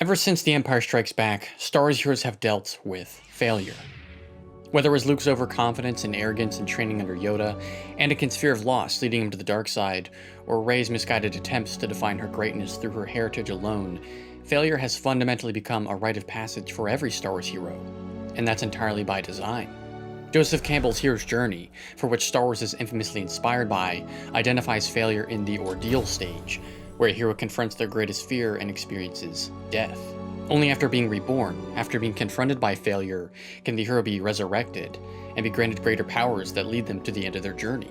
Ever since The Empire Strikes Back, Star Wars heroes have dealt with failure. Whether it was Luke's overconfidence and arrogance in training under Yoda, Anakin's fear of loss leading him to the dark side, or Rey's misguided attempts to define her greatness through her heritage alone, failure has fundamentally become a rite of passage for every Star Wars hero, and that's entirely by design. Joseph Campbell's Hero's Journey, for which Star Wars is infamously inspired by, identifies failure in the ordeal stage, where a hero confronts their greatest fear and experiences death. Only after being reborn, after being confronted by failure, can the hero be resurrected and be granted greater powers that lead them to the end of their journey.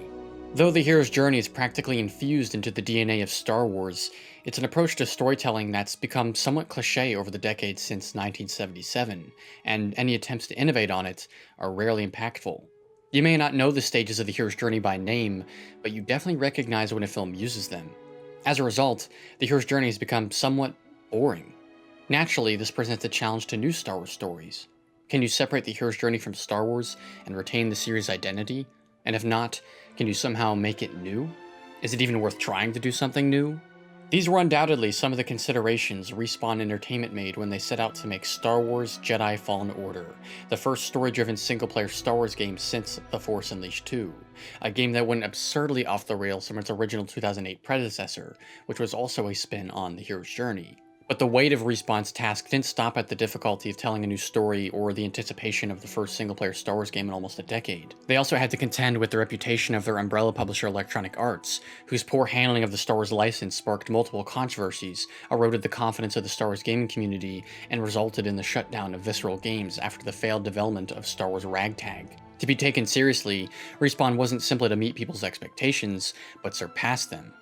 Though the hero's journey is practically infused into the DNA of Star Wars, it's an approach to storytelling that's become somewhat cliché over the decades since 1977, and any attempts to innovate on it are rarely impactful. You may not know the stages of the hero's journey by name, but you definitely recognize when a film uses them. As a result, the hero's journey has become somewhat boring. Naturally, this presents a challenge to new Star Wars stories. Can you separate the hero's journey from Star Wars and retain the series' identity? And if not, can you somehow make it new? Is it even worth trying to do something new? These were undoubtedly some of the considerations Respawn Entertainment made when they set out to make Star Wars Jedi Fallen Order, the first story-driven single-player Star Wars game since The Force Unleashed 2, a game that went absurdly off the rails from its original 2008 predecessor, which was also a spin on the hero's journey. But the weight of Respawn's task didn't stop at the difficulty of telling a new story or the anticipation of the first single-player Star Wars game in almost a decade. They also had to contend with the reputation of their umbrella publisher Electronic Arts, whose poor handling of the Star Wars license sparked multiple controversies, eroded the confidence of the Star Wars gaming community, and resulted in the shutdown of Visceral Games after the failed development of Star Wars Ragtag. To be taken seriously, Respawn wasn't simply to meet people's expectations, but surpass them.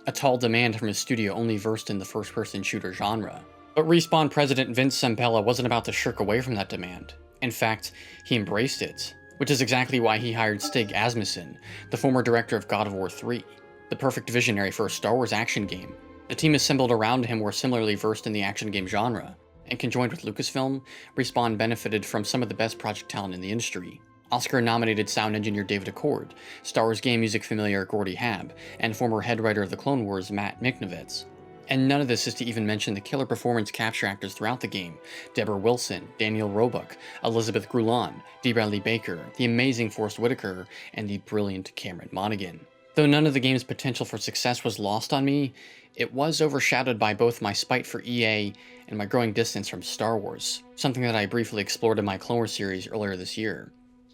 A tall demand from a studio only versed in the first-person shooter genre. But Respawn president Vince Zampella wasn't about to shirk away from that demand. In fact, he embraced it, which is exactly why he hired Stig Asmussen, the former director of God of War 3, the perfect visionary for a Star Wars action game. The team assembled around him were similarly versed in the action game genre, and conjoined with Lucasfilm, Respawn benefited from some of the best project talent in the industry. Oscar-nominated sound engineer David Accord, Star Wars game music familiar Gordy Habb, and former head writer of The Clone Wars Matt Michnovetz. And none of this is to even mention the killer performance capture actors throughout the game: Deborah Wilson, Daniel Roebuck, Elizabeth Grulon, D. Bradley Baker, the amazing Forrest Whitaker, and the brilliant Cameron Monaghan. Though none of the game's potential for success was lost on me, it was overshadowed by both my spite for EA and my growing distance from Star Wars, something that I briefly explored in my Clone Wars series earlier this year.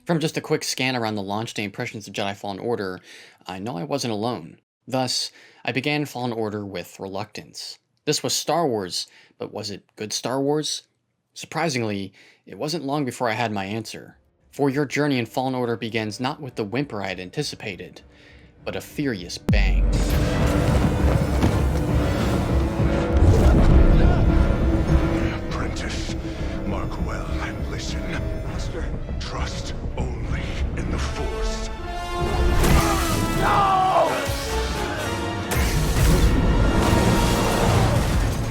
From just a quick scan around the launch day impressions of Jedi Fallen Order, I know I wasn't alone. Thus, I began Fallen Order with reluctance. This was Star Wars, but was it good Star Wars? Surprisingly, it wasn't long before I had my answer. For your journey in Fallen Order begins not with the whimper I had anticipated, but a furious bang. Apprentice, mark well and listen. Master, trust only in the Force.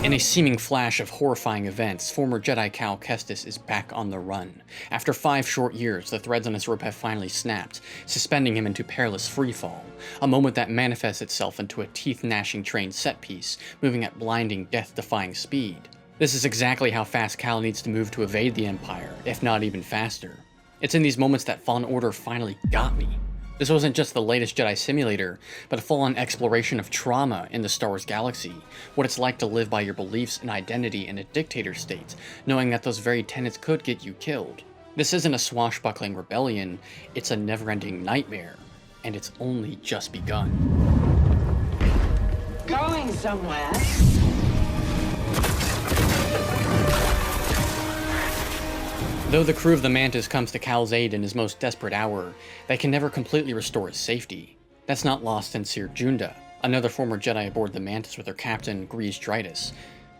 In a seeming flash of horrifying events, former Jedi Cal Kestis is back on the run. After 5 short years, the threads on his rope have finally snapped, suspending him into perilous freefall, a moment that manifests itself into a teeth-gnashing train set piece, moving at blinding, death-defying speed. This is exactly how fast Cal needs to move to evade the Empire, if not even faster. It's in these moments that Fallen Order finally got me. This wasn't just the latest Jedi simulator, but a full-on exploration of trauma in the Star Wars galaxy, what it's like to live by your beliefs and identity in a dictator state, knowing that those very tenets could get you killed. This isn't a swashbuckling rebellion, it's a never-ending nightmare, and it's only just begun. Going somewhere? Though the crew of the Mantis comes to Cal's aid in his most desperate hour, they can never completely restore his safety. That's not lost in Cere Junda, another former Jedi aboard the Mantis with her captain, Greez Dritus,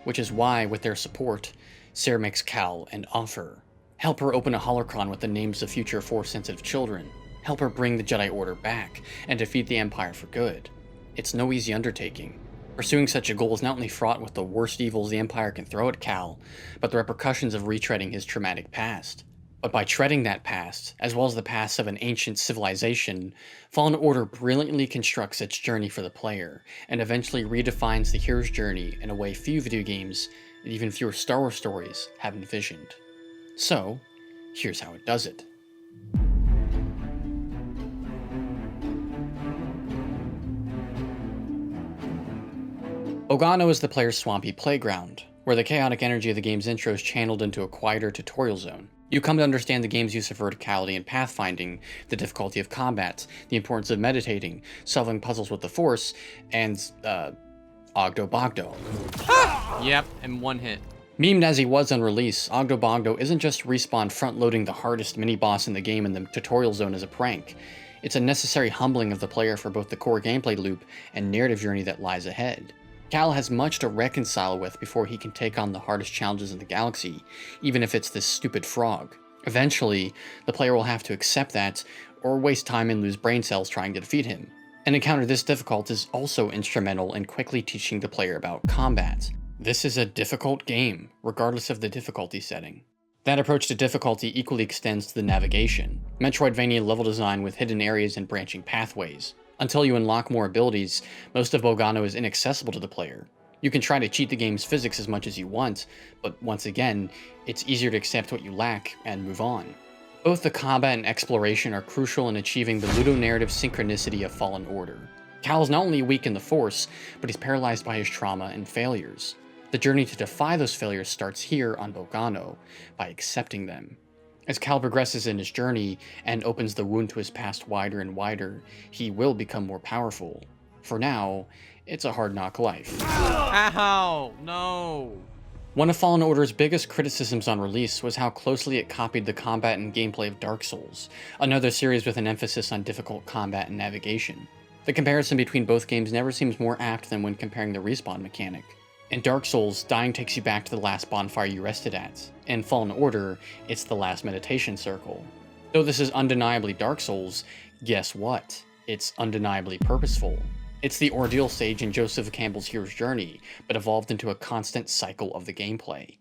which is why, with their support, Cere makes Cal an offer. Help her open a holocron with the names of future Force-sensitive children, help her bring the Jedi Order back, and defeat the Empire for good. It's no easy undertaking. Pursuing such a goal is not only fraught with the worst evils the Empire can throw at Cal, but the repercussions of retreading his traumatic past. But by treading that past, as well as the past of an ancient civilization, Fallen Order brilliantly constructs its journey for the player, and eventually redefines the hero's journey in a way few video games, that even fewer Star Wars stories have envisioned. So, here's how it does it. Bogano is the player's swampy playground, where the chaotic energy of the game's intro is channeled into a quieter tutorial zone. You come to understand the game's use of verticality and pathfinding, the difficulty of combat, the importance of meditating, solving puzzles with the Force, and, Ogdo Bogdo. Yep, and one hit. Memed as he was on release, Ogdo Bogdo isn't just Respawn front-loading the hardest mini-boss in the game in the tutorial zone as a prank. It's a necessary humbling of the player for both the core gameplay loop and narrative journey that lies ahead. Cal has much to reconcile with before he can take on the hardest challenges in the galaxy, even if it's this stupid frog. Eventually, the player will have to accept that, or waste time and lose brain cells trying to defeat him. An encounter this difficult is also instrumental in quickly teaching the player about combat. This is a difficult game, regardless of the difficulty setting. That approach to difficulty equally extends to the navigation, Metroidvania level design with hidden areas and branching pathways. Until you unlock more abilities, most of Bogano is inaccessible to the player. You can try to cheat the game's physics as much as you want, but once again, it's easier to accept what you lack and move on. Both the combat and exploration are crucial in achieving the ludonarrative synchronicity of Fallen Order. Cal is not only weak in the Force, but he's paralyzed by his trauma and failures. The journey to defy those failures starts here on Bogano, by accepting them. As Cal progresses in his journey and opens the wound to his past wider and wider, he will become more powerful. For now, it's a hard knock life. Ow! No! One of Fallen Order's biggest criticisms on release was how closely it copied the combat and gameplay of Dark Souls, another series with an emphasis on difficult combat and navigation. The comparison between both games never seems more apt than when comparing the respawn mechanic. In Dark Souls, dying takes you back to the last bonfire you rested at. In Fallen Order, it's the last meditation circle. Though this is undeniably Dark Souls, guess what? It's undeniably purposeful. It's the ordeal stage in Joseph Campbell's hero's journey, but evolved into a constant cycle of the gameplay.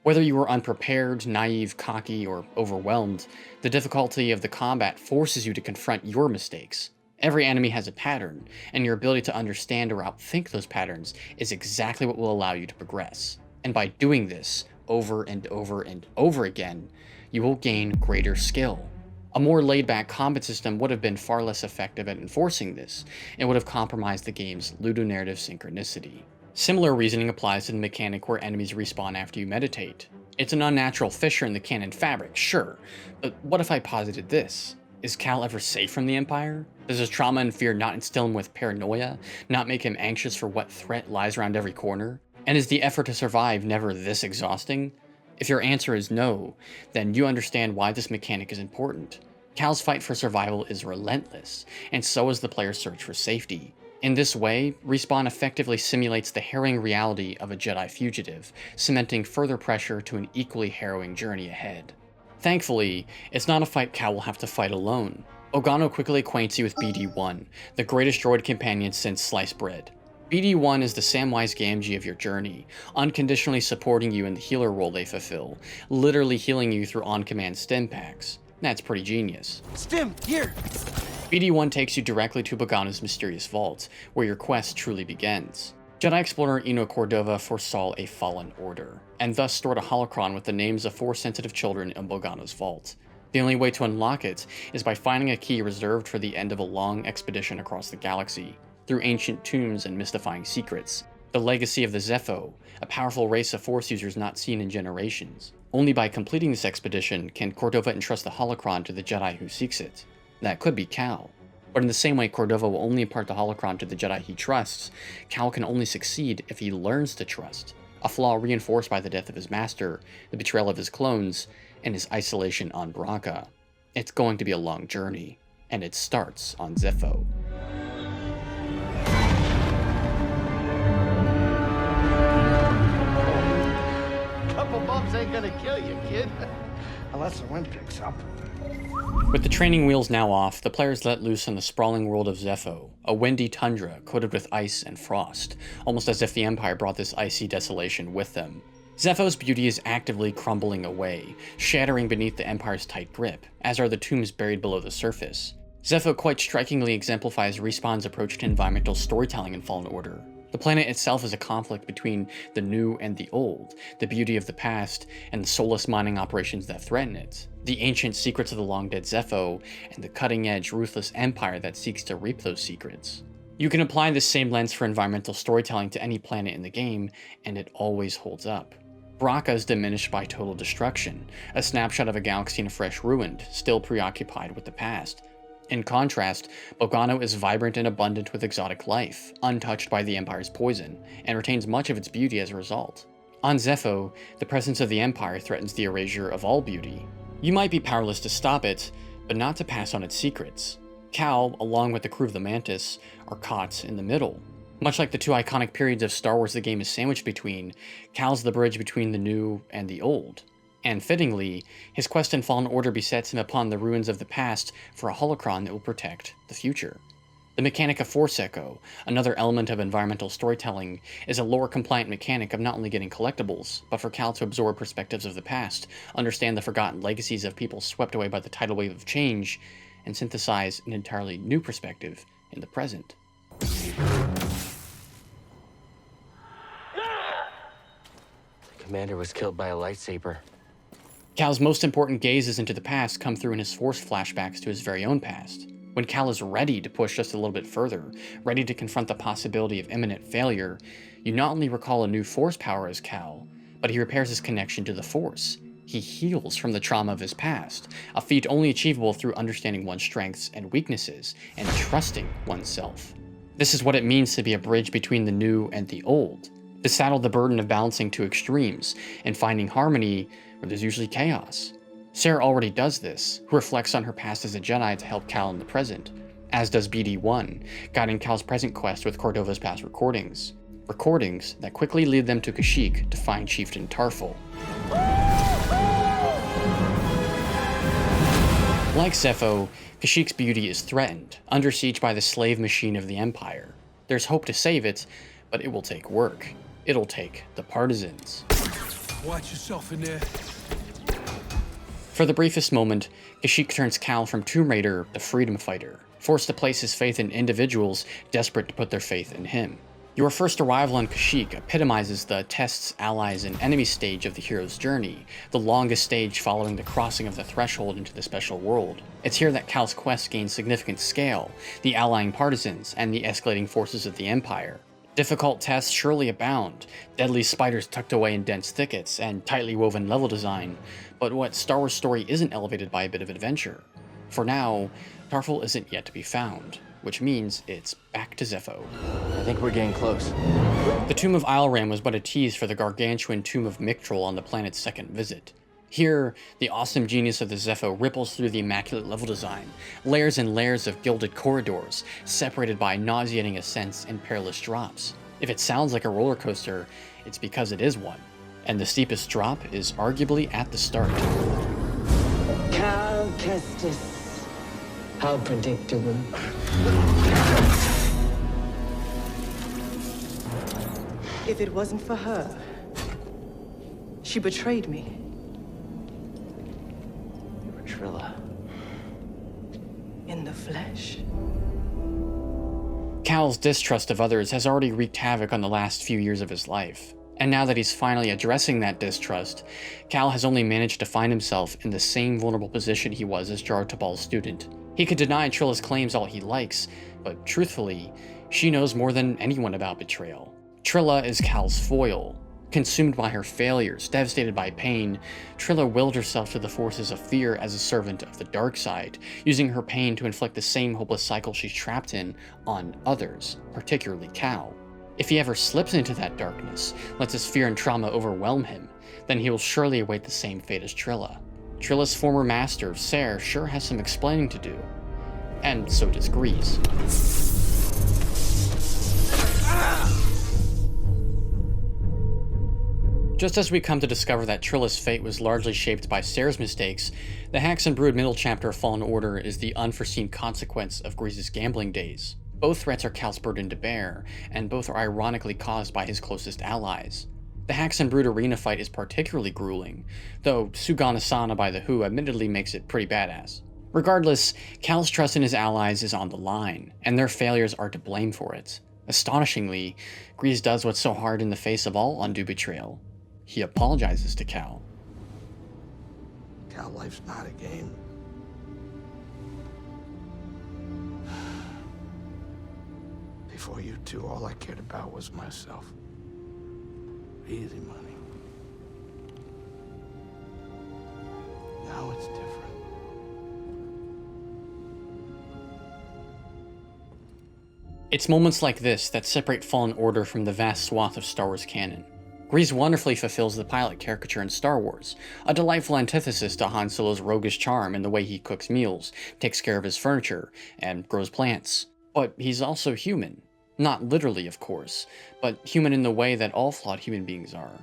Whether you were unprepared, naive, cocky, or overwhelmed, the difficulty of the combat forces you to confront your mistakes. Every enemy has a pattern, and your ability to understand or outthink those patterns is exactly what will allow you to progress. And by doing this over and over and over again, you will gain greater skill. A more laid-back combat system would have been far less effective at enforcing this, and would have compromised the game's ludonarrative synchronicity. Similar reasoning applies to the mechanic where enemies respawn after you meditate. It's an unnatural fissure in the canon fabric, sure, but what if I posited this? Is Cal ever safe from the Empire? Does his trauma and fear not instill him with paranoia, not make him anxious for what threat lies around every corner? And is the effort to survive never this exhausting? If your answer is no, then you understand why this mechanic is important. Cal's fight for survival is relentless, and so is the player's search for safety. In this way, Respawn effectively simulates the harrowing reality of a Jedi fugitive, cementing further pressure to an equally harrowing journey ahead. Thankfully, it's not a fight Cal will have to fight alone. Bogano quickly acquaints you with BD-1, the greatest droid companion since sliced bread. BD-1 is the Samwise Gamgee of your journey, unconditionally supporting you in the healer role they fulfill, literally healing you through on-command stim packs. That's pretty genius. Stim, here! BD-1 takes you directly to Bogano's mysterious vault, where your quest truly begins. Jedi Explorer Eno Cordova foresaw a fallen order, and thus stored a holocron with the names of 4 sensitive children in Bogano's vault. The only way to unlock it is by finding a key reserved for the end of a long expedition across the galaxy, through ancient tombs and mystifying secrets. The legacy of the Zeffo, a powerful race of Force users not seen in generations. Only by completing this expedition can Cordova entrust the holocron to the Jedi who seeks it. That could be Cal. But in the same way Cordova will only impart the holocron to the Jedi he trusts, Cal can only succeed if he learns to trust. A flaw reinforced by the death of his master, the betrayal of his clones, and his isolation on Branka. It's going to be a long journey, and it starts on Zeffo. Couple bumps ain't gonna kill you, kid. Unless the wind picks up. With the training wheels now off, the players let loose on the sprawling world of Zeffo, a windy tundra coated with ice and frost, almost as if the Empire brought this icy desolation with them. Zeffo's beauty is actively crumbling away, shattering beneath the Empire's tight grip, as are the tombs buried below the surface. Zeffo quite strikingly exemplifies Respawn's approach to environmental storytelling in Fallen Order. The planet itself is a conflict between the new and the old, the beauty of the past and the soulless mining operations that threaten it, the ancient secrets of the long-dead Zeffo, and the cutting-edge, ruthless empire that seeks to reap those secrets. You can apply this same lens for environmental storytelling to any planet in the game, and it always holds up. Bracca is diminished by total destruction, a snapshot of a galaxy in a fresh ruined, still preoccupied with the past. In contrast, Bogano is vibrant and abundant with exotic life, untouched by the Empire's poison, and retains much of its beauty as a result. On Zeffo, the presence of the Empire threatens the erasure of all beauty. You might be powerless to stop it, but not to pass on its secrets. Cal, along with the crew of the Mantis, are caught in the middle. Much like the two iconic periods of Star Wars the game is sandwiched between, Cal's the bridge between the new and the old. And fittingly, his quest in Fallen Order besets him upon the ruins of the past for a holocron that will protect the future. The mechanic of Force Echo, another element of environmental storytelling, is a lore-compliant mechanic of not only getting collectibles, but for Cal to absorb perspectives of the past, understand the forgotten legacies of people swept away by the tidal wave of change, and synthesize an entirely new perspective in the present. The commander was killed by a lightsaber. Cal's most important gazes into the past come through in his Force flashbacks to his very own past. When Cal is ready to push just a little bit further, ready to confront the possibility of imminent failure, you not only recall a new Force power as Cal, but he repairs his connection to the Force. He heals from the trauma of his past, a feat only achievable through understanding one's strengths and weaknesses, and trusting oneself. This is what it means to be a bridge between the new and the old, to saddle the burden of balancing two extremes, and finding harmony where there's usually chaos. Sarah already does this, who reflects on her past as a Jedi to help Cal in the present, as does BD-1, guiding Cal's present quest with Cordova's past recordings. Recordings that quickly lead them to Kashyyyk to find Chieftain Tarfful. Like Zeffo, Kashyyyk's beauty is threatened, under siege by the slave machine of the Empire. There's hope to save it, but it will take work. It'll take the partisans. Watch yourself in there. For the briefest moment, Kashyyyk turns Cal from Tomb Raider to freedom fighter, forced to place his faith in individuals desperate to put their faith in him. Your first arrival on Kashyyyk epitomizes the tests, allies, and enemies stage of the hero's journey, the longest stage following the crossing of the threshold into the special world. It's here that Cal's quest gains significant scale, the allying partisans, and the escalating forces of the Empire. Difficult tests surely abound, deadly spiders tucked away in dense thickets, and tightly woven level design, but what Star Wars story isn't elevated by a bit of adventure? For now, Tarfful isn't yet to be found, which means it's back to Zeffo. I think we're getting close. The Tomb of Isleram was but a tease for the gargantuan Tomb of Mictrol on the planet's second visit. Here, the awesome genius of the Zeffo ripples through the immaculate level design, layers and layers of gilded corridors, separated by nauseating ascents and perilous drops. If it sounds like a roller coaster, it's because it is one. And the steepest drop is arguably at the start. Cal Kestis. How predictable. If it wasn't for her, she betrayed me. You were Trilla. In the flesh. Cal's distrust of others has already wreaked havoc on the last few years of his life. And now that he's finally addressing that distrust, Cal has only managed to find himself in the same vulnerable position he was as Jar Tabal's student. He could deny Trilla's claims all he likes, but truthfully, she knows more than anyone about betrayal. Trilla is Cal's foil. Consumed by her failures, devastated by pain, Trilla willed herself to the forces of fear as a servant of the dark side, using her pain to inflict the same hopeless cycle she's trapped in on others, particularly Cal. If he ever slips into that darkness, lets his fear and trauma overwhelm him, then he will surely await the same fate as Trilla. Trilla's former master, Ser, sure has some explaining to do. And so does Grease. Just as we come to discover that Trilla's fate was largely shaped by Ser's mistakes, the Hacks and Brood middle chapter of Fallen Order is the unforeseen consequence of Grease's gambling days. Both threats are Cal's burden to bear, and both are ironically caused by his closest allies. The Hacks and Brood arena fight is particularly grueling, though Suganasana by the Who admittedly makes it pretty badass. Regardless, Cal's trust in his allies is on the line, and their failures are to blame for it. Astonishingly, Grease does what's so hard in the face of all undue betrayal. He apologizes to Cal. Cal, life's not a game. Before you two, all I cared about was myself. Easy money. Now it's different. It's moments like this that separate Fallen Order from the vast swath of Star Wars canon. Grease wonderfully fulfills the pilot caricature in Star Wars, a delightful antithesis to Han Solo's roguish charm in the way he cooks meals, takes care of his furniture, and grows plants. But he's also human. Not literally, of course, but human in the way that all flawed human beings are.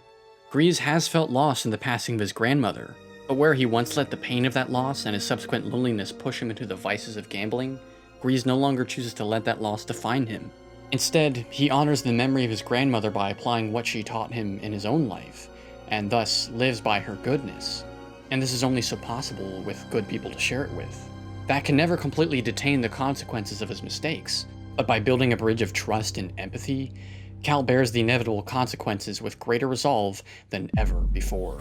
Grease has felt loss in the passing of his grandmother, but where he once let the pain of that loss and his subsequent loneliness push him into the vices of gambling, Grease no longer chooses to let that loss define him. Instead, he honors the memory of his grandmother by applying what she taught him in his own life, and thus lives by her goodness. And this is only so possible with good people to share it with. That can never completely detain the consequences of his mistakes, but by building a bridge of trust and empathy, Cal bears the inevitable consequences with greater resolve than ever before.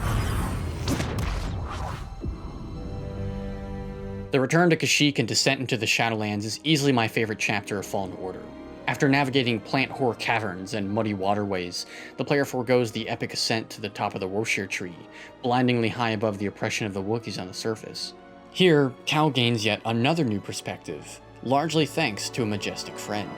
The return to Kashyyyk and descent into the Shadowlands is easily my favorite chapter of Fallen Order. After navigating plant horror caverns and muddy waterways, the player forgoes the epic ascent to the top of the Woshir tree, blindingly high above the oppression of the Wookiees on the surface. Here, Cal gains yet another new perspective, largely thanks to a majestic friend.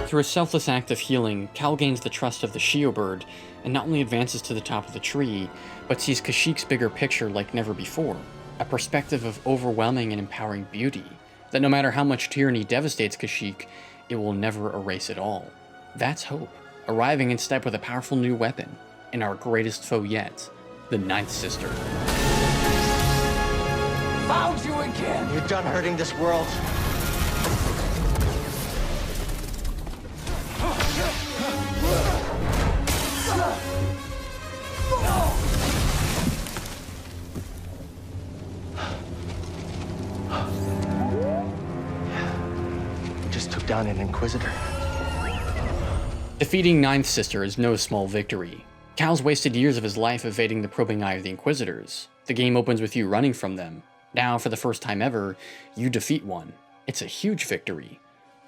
Through a selfless act of healing, Cal gains the trust of the Shio bird and not only advances to the top of the tree, but sees Kashyyyk's bigger picture like never before, a perspective of overwhelming and empowering beauty, that no matter how much tyranny devastates Kashyyyk, it will never erase it all. That's hope, arriving in step with a powerful new weapon, and our greatest foe yet, the Ninth Sister. Found you again! You're done hurting this world. Just took down an Inquisitor. Defeating Ninth Sister is no small victory. Cal's wasted years of his life evading the probing eye of the Inquisitors. The game opens with you running from them. Now, for the first time ever, you defeat one. It's a huge victory,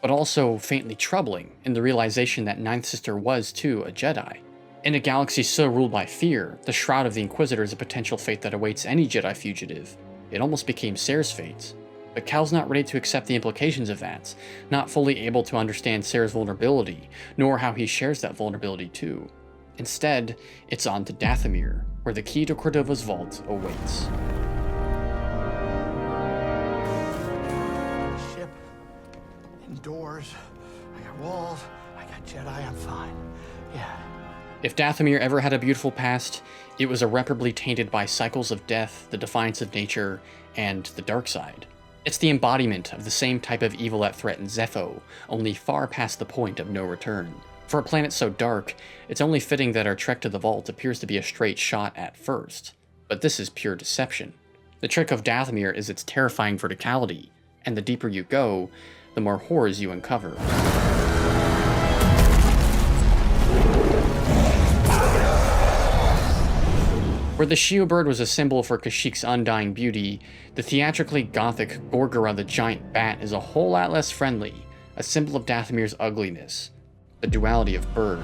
but also faintly troubling in the realization that Ninth Sister was, too, a Jedi. In a galaxy so ruled by fear, the Shroud of the Inquisitor is a potential fate that awaits any Jedi fugitive. It almost became Cere's fate. But Cal's not ready to accept the implications of that, not fully able to understand Cere's vulnerability, nor how he shares that vulnerability too. Instead, it's on to Dathomir, where the key to Cordova's vault awaits. Ship, indoors, I got walls, I got Jedi, I'm fine. Yeah. If Dathomir ever had a beautiful past, it was irreparably tainted by cycles of death, the defiance of nature, and the dark side. It's the embodiment of the same type of evil that threatened Zeffo, only far past the point of no return. For a planet so dark, it's only fitting that our trek to the vault appears to be a straight shot at first. But this is pure deception. The trick of Dathomir is its terrifying verticality, and the deeper you go, the more horrors you uncover. Where the Shio bird was a symbol for Kashyyyk's undying beauty, the theatrically gothic Gorgora the giant bat is a whole lot less friendly, a symbol of Dathomir's ugliness, the duality of bird.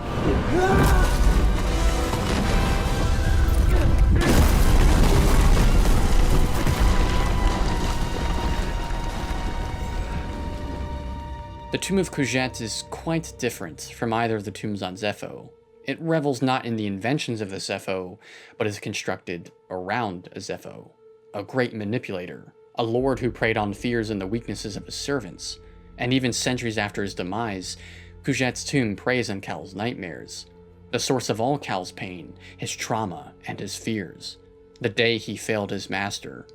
The Tomb of Kujet is quite different from either of the tombs on Zeffo. It revels not in the inventions of the Zeffo, but is constructed around a Zeffo, a great manipulator, a lord who preyed on fears and the weaknesses of his servants, and even centuries after his demise, Kujet's tomb preys on Cal's nightmares, the source of all Cal's pain, his trauma, and his fears, the day he failed his master,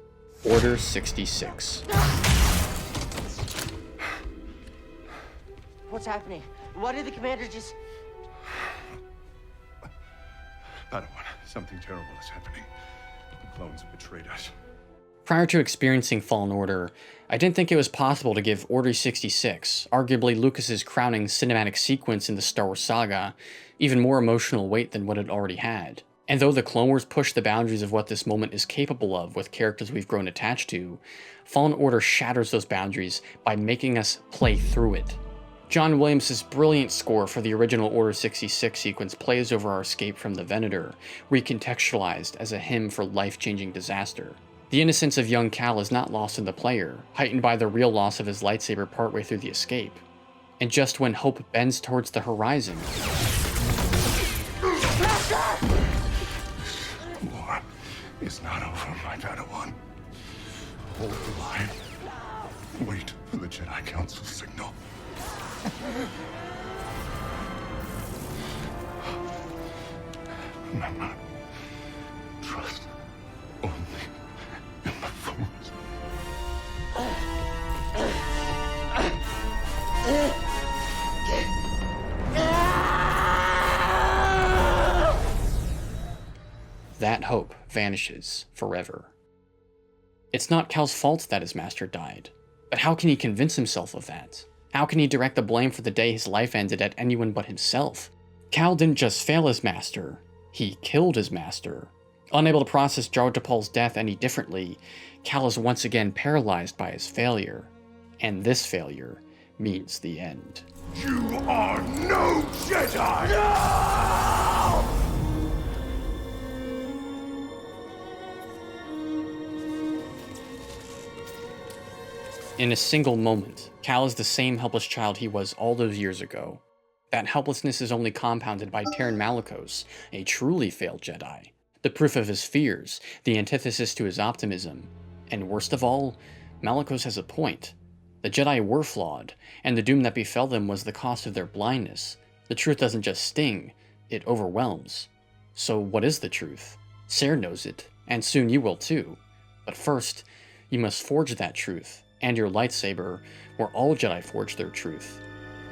Order 66. What's happening? Why did the commander just... Padawan, something terrible is happening. The clones have betrayed us. Prior to experiencing Fallen Order, I didn't think it was possible to give Order 66, arguably Lucas's crowning cinematic sequence in the Star Wars saga, even more emotional weight than what it already had. And though the Clone Wars pushed the boundaries of what this moment is capable of with characters we've grown attached to, Fallen Order shatters those boundaries by making us play through it. John Williams' brilliant score for the original Order 66 sequence plays over our escape from the Venator, recontextualized as a hymn for life-changing disaster. The innocence of young Cal is not lost in the player, heightened by the real loss of his lightsaber partway through the escape. And just when hope bends towards the horizon, War is not over, my Padawan. Hold the line. Wait for the Jedi Council signal. Remember, trust only in the Force. that hope vanishes forever. It's not Cal's fault that his master died, but how can he convince himself of that? How can he direct the blame for the day his life ended at anyone but himself? Cal didn't just fail his master, he killed his master. Unable to process Jar Tapal's death any differently, Cal is once again paralyzed by his failure. And this failure means the end. You are no Jedi! No! In a single moment, Cal is the same helpless child he was all those years ago. That helplessness is only compounded by Taron Malicos, a truly failed Jedi. The proof of his fears, the antithesis to his optimism. And worst of all, Malicos has a point. The Jedi were flawed, and the doom that befell them was the cost of their blindness. The truth doesn't just sting, it overwhelms. So what is the truth? Cere knows it, and soon you will too. But first, you must forge that truth, and your lightsaber, where all Jedi forge their truth,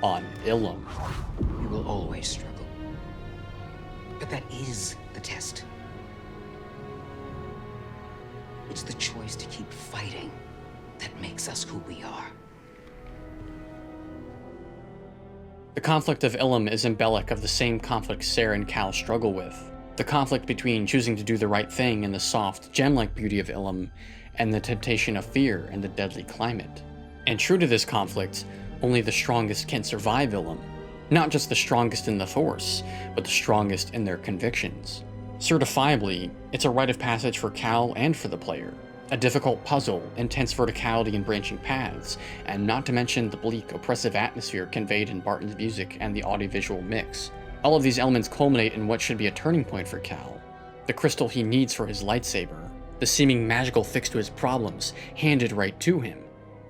on Ilum. You will always struggle. But that is the test. It's the choice to keep fighting that makes us who we are. The conflict of Ilum is embellic of the same conflict Cere and Cal struggle with. The conflict between choosing to do the right thing in the soft, gem-like beauty of Ilum, and the temptation of fear in the deadly climate. And true to this conflict, only the strongest can survive Ilum. Not just the strongest in the Force, but the strongest in their convictions. Certifiably, it's a rite of passage for Cal and for the player. A difficult puzzle, intense verticality and branching paths, and not to mention the bleak, oppressive atmosphere conveyed in Barton's music and the audiovisual mix. All of these elements culminate in what should be a turning point for Cal. The crystal he needs for his lightsaber. The seeming magical fix to his problems, handed right to him.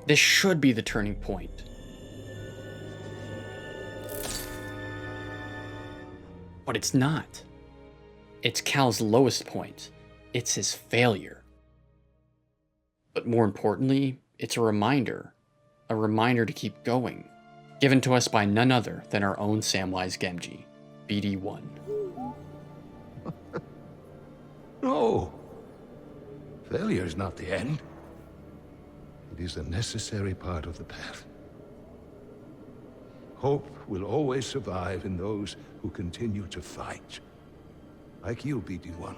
This should be the turning point. But it's not. It's Cal's lowest point. It's his failure. But more importantly, it's a reminder to keep going, given to us by none other than our own Samwise Gamgee, BD-1. No. Failure is not the end. It is a necessary part of the path. Hope will always survive in those who continue to fight. Like you, BD-1.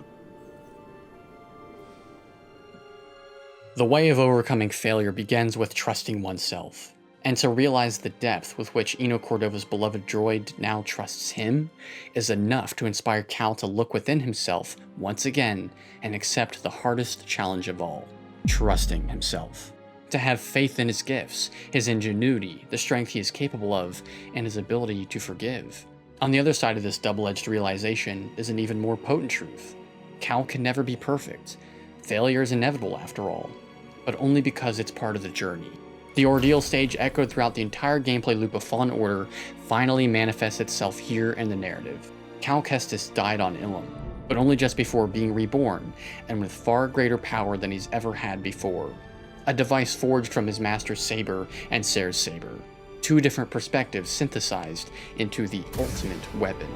The way of overcoming failure begins with trusting oneself, and to realize the depth with which Eno Cordova's beloved droid now trusts him is enough to inspire Cal to look within himself once again and accept the hardest challenge of all, trusting himself. To have faith in his gifts, his ingenuity, the strength he is capable of, and his ability to forgive. On the other side of this double-edged realization is an even more potent truth. Cal can never be perfect. Failure is inevitable after all, but only because it's part of the journey. The ordeal stage echoed throughout the entire gameplay loop of Fallen Order finally manifests itself here in the narrative. Cal Kestis died on Ilum, but only just before being reborn, and with far greater power than he's ever had before. A device forged from his master's saber and Cere's saber. Two different perspectives synthesized into the ultimate weapon.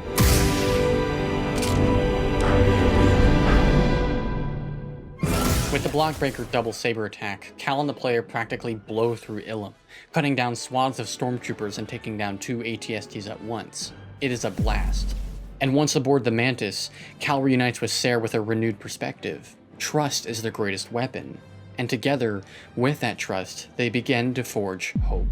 With the Blockbreaker double saber attack, Cal and the player practically blow through Ilum, cutting down swaths of stormtroopers and taking down 2 ATSTs at once. It is a blast. And once aboard the Mantis, Cal reunites with Cere with a renewed perspective. Trust is their greatest weapon. And together, with that trust, they begin to forge hope.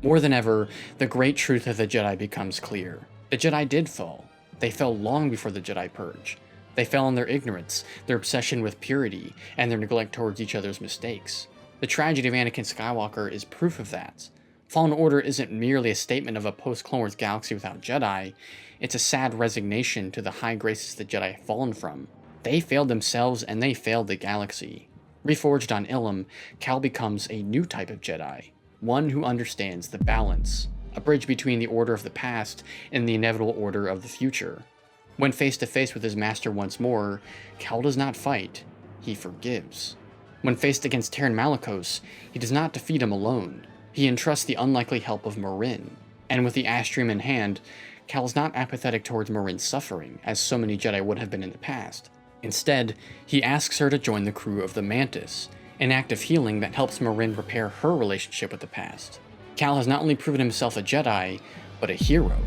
More than ever, the great truth of the Jedi becomes clear. The Jedi did fall. They fell long before the Jedi Purge. They fell in their ignorance, their obsession with purity, and their neglect towards each other's mistakes. The tragedy of Anakin Skywalker is proof of that. Fallen Order isn't merely a statement of a post-Clone Wars galaxy without Jedi, it's a sad resignation to the high graces the Jedi have fallen from. They failed themselves and they failed the galaxy. Reforged on Ilum, Cal becomes a new type of Jedi, one who understands the balance, a bridge between the order of the past and the inevitable order of the future. When face to face with his master once more, Cal does not fight, he forgives. When faced against Taron Malicos, he does not defeat him alone. He entrusts the unlikely help of Marin. And with the Ash-Stream in hand, Cal is not apathetic towards Marin's suffering, as so many Jedi would have been in the past. Instead, he asks her to join the crew of the Mantis, an act of healing that helps Marin repair her relationship with the past. Cal has not only proven himself a Jedi, but a hero.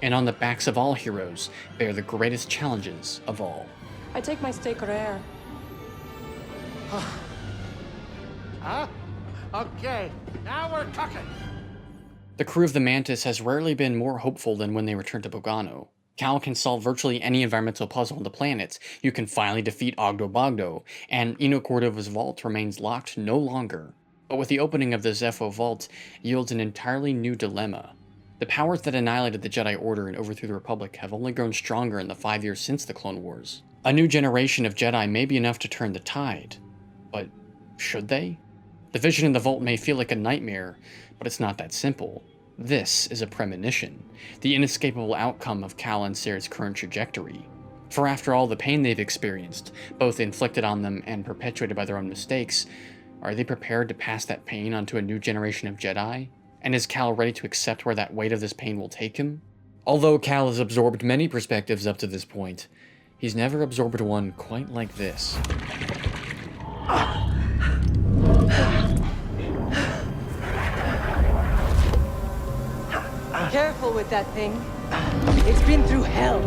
And on the backs of all heroes bear the greatest challenges of all. I take my steak rare. Huh? Okay, now we're talking. The crew of the Mantis has rarely been more hopeful than when they return to Bogano. Cal can solve virtually any environmental puzzle on the planet, you can finally defeat Ogdo Bogdo, and Eno Cordova's vault remains locked no longer. But with the opening of the Zeffo vault yields an entirely new dilemma. The powers that annihilated the Jedi Order and overthrew the Republic have only grown stronger in the 5 years since the Clone Wars. A new generation of Jedi may be enough to turn the tide, but should they? The vision in the vault may feel like a nightmare, but it's not that simple. This is a premonition, the inescapable outcome of Cal and Cere's current trajectory. For after all the pain they've experienced, both inflicted on them and perpetuated by their own mistakes, are they prepared to pass that pain onto a new generation of Jedi? And is Cal ready to accept where that weight of this pain will take him? Although Cal has absorbed many perspectives up to this point, he's never absorbed one quite like this. Careful with that thing. It's been through hell.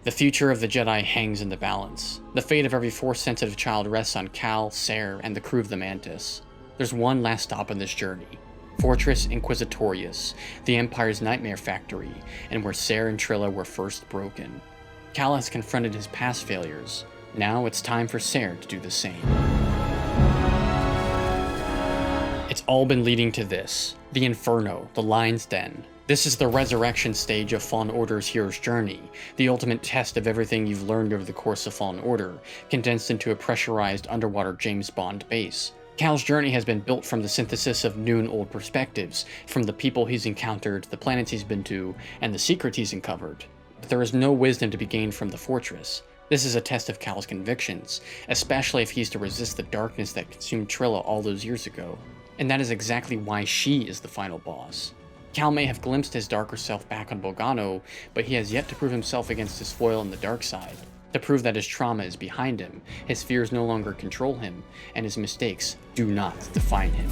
The future of the Jedi hangs in the balance. The fate of every Force-sensitive child rests on Cal, Cere, and the crew of the Mantis. There's one last stop on this journey. Fortress Inquisitorius, the Empire's nightmare factory, and where Cere and Trilla were first broken. Cal has confronted his past failures. Now it's time for Cere to do the same. It's all been leading to this. The Inferno, the Lion's Den. This is the resurrection stage of Fallen Order's hero's journey, the ultimate test of everything you've learned over the course of Fallen Order, condensed into a pressurized underwater James Bond base. Cal's journey has been built from the synthesis of new and old perspectives, from the people he's encountered, the planets he's been to, and the secrets he's uncovered. But there is no wisdom to be gained from the fortress. This is a test of Cal's convictions, especially if he's to resist the darkness that consumed Trilla all those years ago. And that is exactly why she is the final boss. Cal may have glimpsed his darker self back on Bogano, but he has yet to prove himself against his foil on the dark side, to prove that his trauma is behind him, his fears no longer control him, and his mistakes do not define him.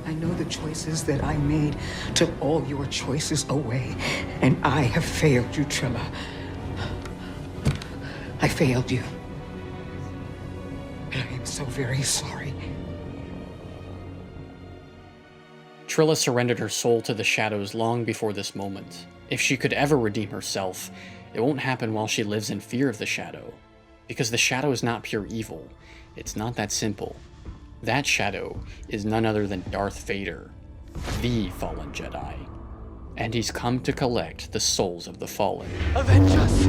I know the choices that I made took all your choices away, and I have failed you, Trilla. I failed you. And I am so very sorry. Trilla surrendered her soul to the shadows long before this moment. If she could ever redeem herself, it won't happen while she lives in fear of the shadow. Because the shadow is not pure evil. It's not that simple. That shadow is none other than Darth Vader, the fallen Jedi. And he's come to collect the souls of the fallen. Avenge us!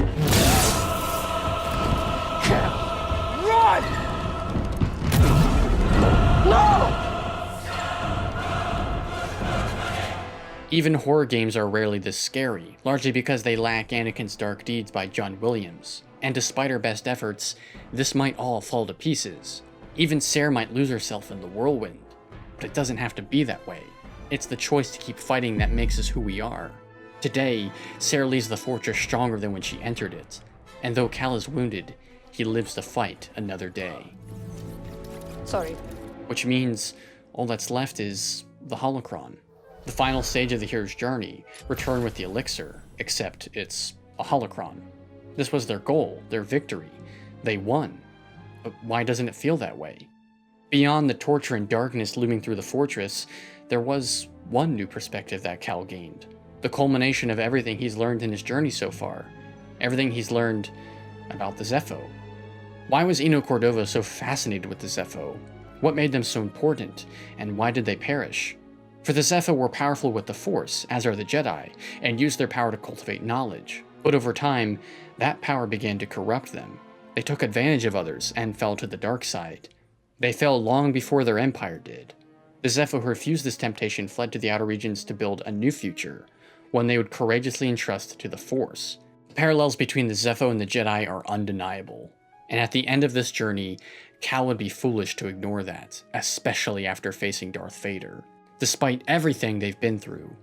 Even horror games are rarely this scary, largely because they lack Anakin's dark deeds by John Williams. And despite our best efforts, this might all fall to pieces. Even Cere might lose herself in the whirlwind. But it doesn't have to be that way. It's the choice to keep fighting that makes us who we are. Today, Cere leaves the fortress stronger than when she entered it. And though Cal is wounded, he lives to fight another day. Sorry. Which means all that's left is the holocron. The final stage of the hero's journey, return with the elixir, except it's a holocron. This was their goal, their victory. They won. But why doesn't it feel that way? Beyond the torture and darkness looming through the fortress, there was one new perspective that Cal gained. The culmination of everything he's learned in his journey so far. Everything he's learned about the Zeffo. Why was Eno Cordova so fascinated with the Zeffo? What made them so important, and why did they perish? For the Zeffo were powerful with the Force, as are the Jedi, and used their power to cultivate knowledge. But over time, that power began to corrupt them. They took advantage of others and fell to the dark side. They fell long before their empire did. The Zeffo who refused this temptation fled to the outer regions to build a new future, one they would courageously entrust to the Force. The parallels between the Zeffo and the Jedi are undeniable. And at the end of this journey, Cal would be foolish to ignore that, especially after facing Darth Vader. Despite everything they've been through,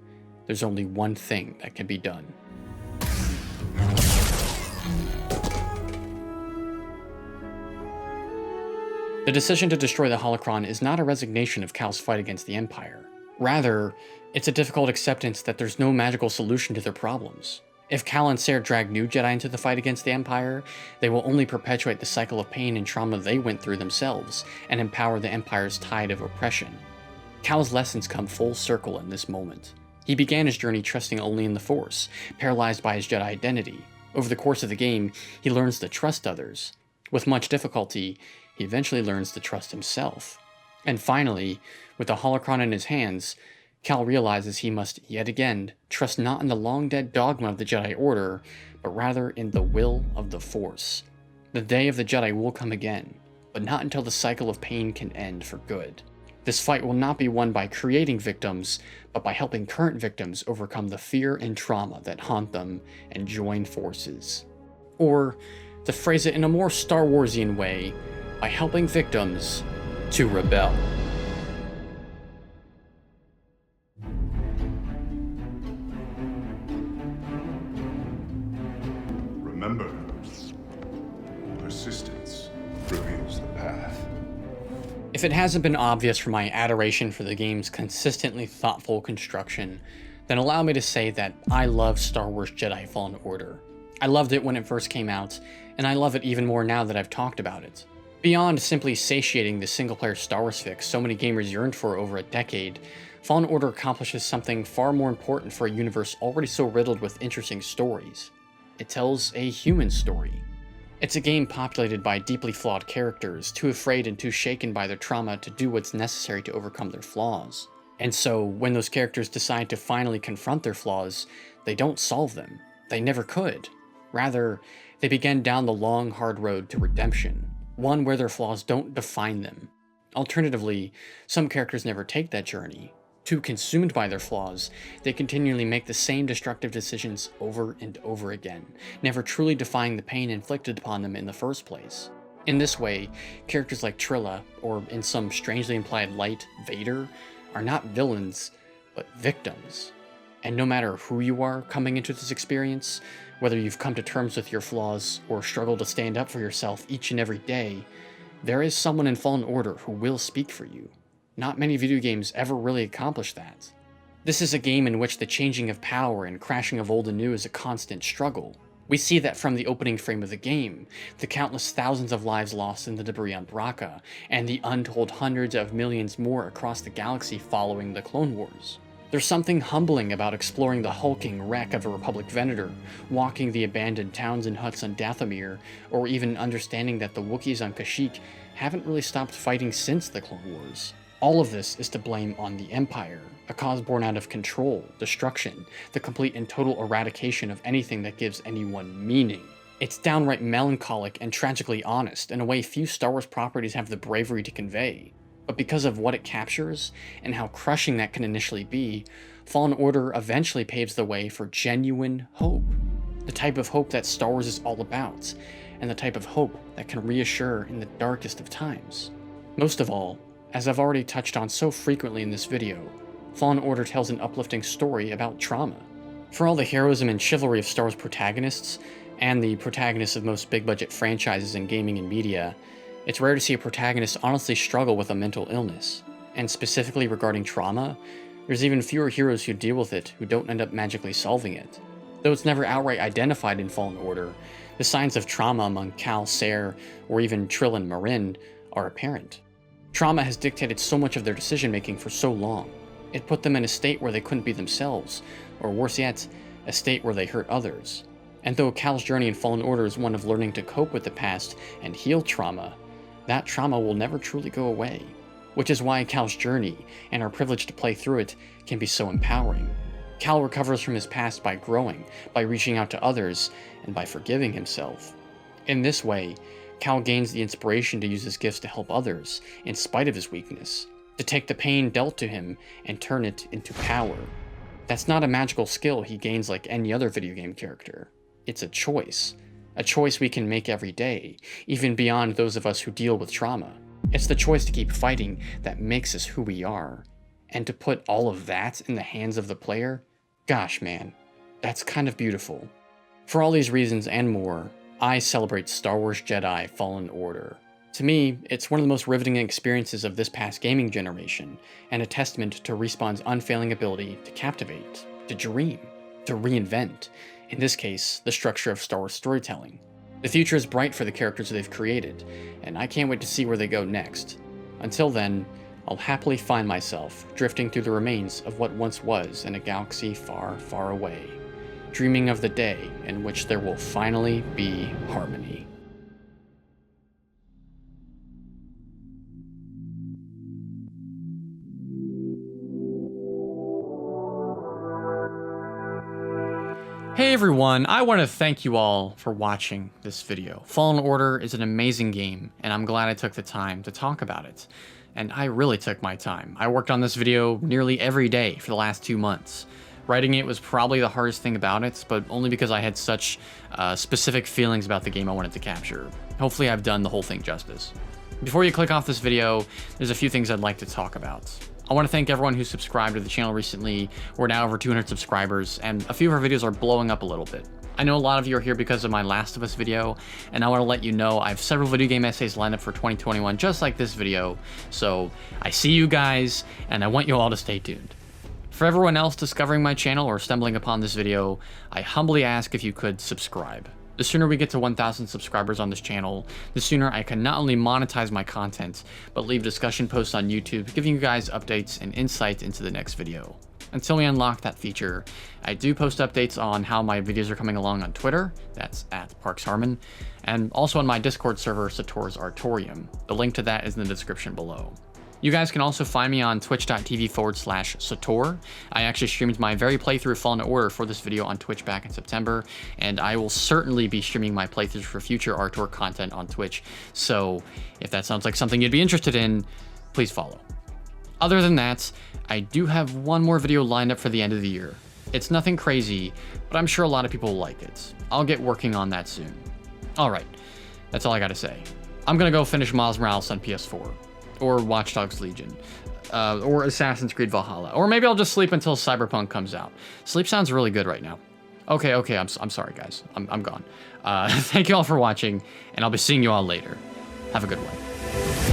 there's only one thing that can be done. The decision to destroy the holocron is not a resignation of Cal's fight against the Empire. Rather, it's a difficult acceptance that there's no magical solution to their problems. If Cal and Cere drag new Jedi into the fight against the Empire, they will only perpetuate the cycle of pain and trauma they went through themselves and empower the Empire's tide of oppression. Cal's lessons come full circle in this moment. He began his journey trusting only in the Force, paralyzed by his Jedi identity. Over the course of the game, he learns to trust others. With much difficulty, he eventually learns to trust himself. And finally, with the holocron in his hands, Cal realizes he must yet again trust not in the long-dead dogma of the Jedi Order, but rather in the will of the Force. The day of the Jedi will come again, but not until the cycle of pain can end for good. This fight will not be won by creating victims, but by helping current victims overcome the fear and trauma that haunt them and join forces. Or, to phrase it in a more Star Warsian way, by helping victims to rebel. Remember, persistence reveals the path. If it hasn't been obvious from my adoration for the game's consistently thoughtful construction, then allow me to say that I love Star Wars Jedi Fallen Order. I loved it when it first came out, and I love it even more now that I've talked about it. Beyond simply satiating the single-player Star Wars fix so many gamers yearned for over a decade, Fallen Order accomplishes something far more important for a universe already so riddled with interesting stories. It tells a human story. It's a game populated by deeply flawed characters, too afraid and too shaken by their trauma to do what's necessary to overcome their flaws. And so, when those characters decide to finally confront their flaws, they don't solve them. They never could. Rather, they begin down the long, hard road to redemption, one where their flaws don't define them. Alternatively, some characters never take that journey. Too consumed by their flaws, they continually make the same destructive decisions over and over again, never truly defying the pain inflicted upon them in the first place. In this way, characters like Trilla, or in some strangely implied light, Vader, are not villains, but victims. And no matter who you are coming into this experience, whether you've come to terms with your flaws or struggle to stand up for yourself each and every day, there is someone in Fallen Order who will speak for you. Not many video games ever really accomplish that. This is a game in which the changing of power and crashing of old and new is a constant struggle. We see that from the opening frame of the game, the countless thousands of lives lost in the debris on Bracca, and the untold hundreds of millions more across the galaxy following the Clone Wars. There's something humbling about exploring the hulking wreck of a Republic Venator, walking the abandoned towns and huts on Dathomir, or even understanding that the Wookiees on Kashyyyk haven't really stopped fighting since the Clone Wars. All of this is to blame on the Empire, a cause born out of control, destruction, the complete and total eradication of anything that gives anyone meaning. It's downright melancholic and tragically honest in a way few Star Wars properties have the bravery to convey. But because of what it captures, and how crushing that can initially be, Fallen Order eventually paves the way for genuine hope. The type of hope that Star Wars is all about, and the type of hope that can reassure in the darkest of times. Most of all, as I've already touched on so frequently in this video, Fallen Order tells an uplifting story about trauma. For all the heroism and chivalry of Star Wars protagonists, and the protagonists of most big-budget franchises in gaming and media, it's rare to see a protagonist honestly struggle with a mental illness. And specifically regarding trauma, there's even fewer heroes who deal with it who don't end up magically solving it. Though it's never outright identified in Fallen Order, the signs of trauma among Cal, Cere, or even Trill and Marin are apparent. Trauma has dictated so much of their decision-making for so long. It put them in a state where they couldn't be themselves, or worse yet, a state where they hurt others. And though Cal's journey in Fallen Order is one of learning to cope with the past and heal trauma, that trauma will never truly go away. Which is why Cal's journey, and our privilege to play through it, can be so empowering. Cal recovers from his past by growing, by reaching out to others, and by forgiving himself. In this way, Cal gains the inspiration to use his gifts to help others, in spite of his weakness, to take the pain dealt to him and turn it into power. That's not a magical skill he gains like any other video game character. It's a choice we can make every day, even beyond those of us who deal with trauma. It's the choice to keep fighting that makes us who we are. And to put all of that in the hands of the player, gosh man, that's kind of beautiful. For all these reasons and more, I celebrate Star Wars Jedi Fallen Order. To me, it's one of the most riveting experiences of this past gaming generation, and a testament to Respawn's unfailing ability to captivate, to dream, to reinvent, in this case, the structure of Star Wars storytelling. The future is bright for the characters they've created, and I can't wait to see where they go next. Until then, I'll happily find myself drifting through the remains of what once was in a galaxy far, far away, dreaming of the day in which there will finally be harmony. Hey everyone, I want to thank you all for watching this video. Fallen Order is an amazing game, and I'm glad I took the time to talk about it. And I really took my time. I worked on this video nearly every day for the last 2 months. Writing it was probably the hardest thing about it, but only because I had such specific feelings about the game I wanted to capture. Hopefully I've done the whole thing justice. Before you click off this video, there's a few things I'd like to talk about. I want to thank everyone who subscribed to the channel recently. We're now over 200 subscribers, and a few of our videos are blowing up a little bit. I know a lot of you are here because of my Last of Us video, and I want to let you know I have several video game essays lined up for 2021, just like this video. So I see you guys, and I want you all to stay tuned. For everyone else discovering my channel or stumbling upon this video, I humbly ask if you could subscribe. The sooner we get to 1,000 subscribers on this channel, the sooner I can not only monetize my content, but leave discussion posts on YouTube, giving you guys updates and insight into the next video. Until we unlock that feature, I do post updates on how my videos are coming along on Twitter, that's @ParksHarmon, and also on my Discord server, Sator's Artorium. The link to that is in the description below. You guys can also find me on twitch.tv/Sator. I actually streamed my very playthrough of Fallen Order for this video on Twitch back in September, and I will certainly be streaming my playthroughs for future Artor content on Twitch, so if that sounds like something you'd be interested in, please follow. Other than that, I do have one more video lined up for the end of the year. It's nothing crazy, but I'm sure a lot of people will like it. I'll get working on that soon. Alright, that's all I gotta say. I'm gonna go finish Miles Morales on PS4. Or Watch Dogs Legion, or Assassin's Creed Valhalla, or maybe I'll just sleep until Cyberpunk comes out. Sleep sounds really good right now. Okay, I'm sorry guys, I'm gone. Thank you all for watching, and I'll be seeing you all later. Have a good one.